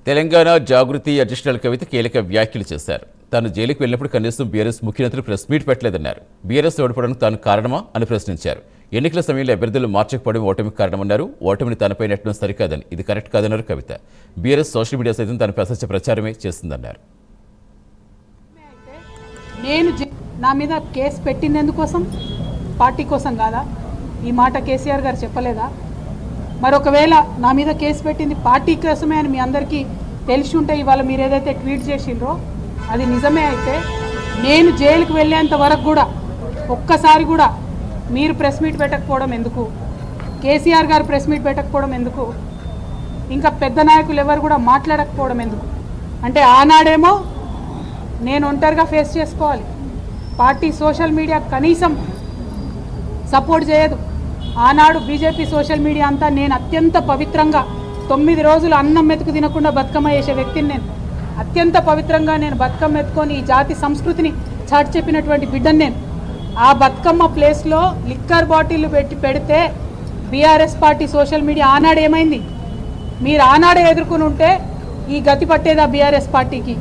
తెలంగాణ జాగృతి additional కవిత కీలక వ్యాఖ్యలు చేశారు. తాను జైలుకు వెళ్ళినప్పుడు కనీసం బీఆర్ఎస్ ముఖ్యమంత్రి ప్రెస్ మీట్ పెట్టలేదన్నారు. బీఆర్ఎస్ ఓడిపోవడానికి తాను కారణమా అని ప్రశ్నించారు. ఎన్నికల సమయంలో అభ్యర్థులు మార్చకపోవడం ఓటమికి కారణమన్నారు. ఓటమిని తనపై నెట్టడం సరికాదని, ఇది కరెక్ట్ కాదన్నారు కవిత. బీఆర్ఎస్ సోషల్ మీడియా సైతం తనపై అసత్య ప్రచారమే చేస్తుందన్నారు. నేను నా మీద కేసు పెట్టింది ఎందుకోసం? పార్టీ కోసం కాదా? ఈ మాట కేసీఆర్ గారు చెప్పలేదా? మరొకవేళ నా మీద కేసు పెట్టింది పార్టీ కోసమే అని మీ అందరికీ తెలిసి ఉంటే ఇవాళ మీరు ఏదైతే ట్వీట్ చేసిండ్రో అది నిజమే అయితే నేను జైలుకు వెళ్ళేంత వరకు కూడా ఒక్కసారి కూడా మీరు ప్రెస్ మీట్ పెట్టకపోవడం ఎందుకు? కేసీఆర్ గారు ప్రెస్ మీట్ పెట్టకపోవడం ఎందుకు? ఇంకా పెద్ద నాయకులు ఎవరు కూడా మాట్లాడకపోవడం ఎందుకు? అంటే ఆనాడేమో నేను ఒంటరిగా ఫేస్ చేసుకోవాలి, పార్టీ సోషల్ మీడియా కనీసం సపోర్ట్ చేయదు. ఆనాడు బీజేపీ సోషల్ మీడియా అంతా నేను అత్యంత పవిత్రంగా 9 రోజులు అన్నం మెతుకు తినకుండా బతుకమ్మ చేసే వ్యక్తిని నేను. అత్యంత పవిత్రంగా నేను బతుకమ్మ ఎత్తుకొని ఈ జాతి సంస్కృతిని చాటి చెప్పినటువంటి బిడ్డను నేను. ఆ బతుకమ్మ ప్లేస్లో లిక్కర్ బాటిల్ పెడితే బీఆర్ఎస్ పార్టీ సోషల్ మీడియా ఆనాడు ఏమైంది? మీరు ఆనాడే ఎదుర్కొని ఉంటే ఈ గతి పట్టేదా బీఆర్ఎస్ పార్టీకి?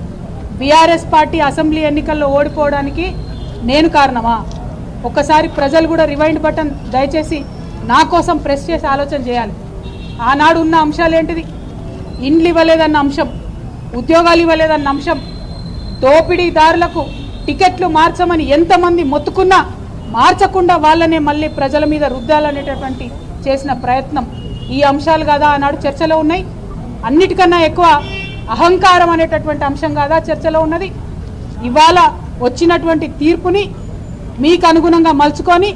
బీఆర్ఎస్ పార్టీ అసెంబ్లీ ఎన్నికల్లో ఓడిపోవడానికి నేను కారణమా? ఒక్కసారి ప్రజలు కూడా రివైండ్ బటన్ దయచేసి నా కోసం ప్రెస్ చేసి ఆలోచన చేయాలి. ఆనాడు ఉన్న అంశాలు ఏంటిది? ఇండ్లు ఇవ్వలేదన్న అంశం, ఉద్యోగాలు ఇవ్వలేదన్న అంశం, దోపిడీదారులకు టికెట్లు మార్చమని ఎంతమంది మొత్తుకున్నా మార్చకుండా వాళ్ళనే మళ్ళీ ప్రజల మీద రుద్దాలనేటటువంటి చేసిన ప్రయత్నం, ఈ అంశాలు కాదా ఆనాడు చర్చలో ఉన్నాయి? అన్నిటికన్నా ఎక్కువ అహంకారం అనేటటువంటి అంశం కాదా చర్చలో ఉన్నది? ఇవాళ వచ్చినటువంటి తీర్పుని మీకు అనుగుణంగా మలుచుకొని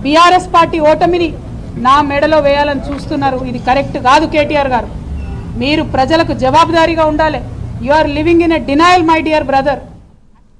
బీఆర్ఎస్ పార్టీ ఓటమిని నా మెడలో వేయాలని చూస్తున్నారు. ఇది కరెక్ట్ కాదు కేటీఆర్ గారు. మీరు ప్రజలకు జవాబుదారీగా ఉండాలి. You are living in a denial my dear brother.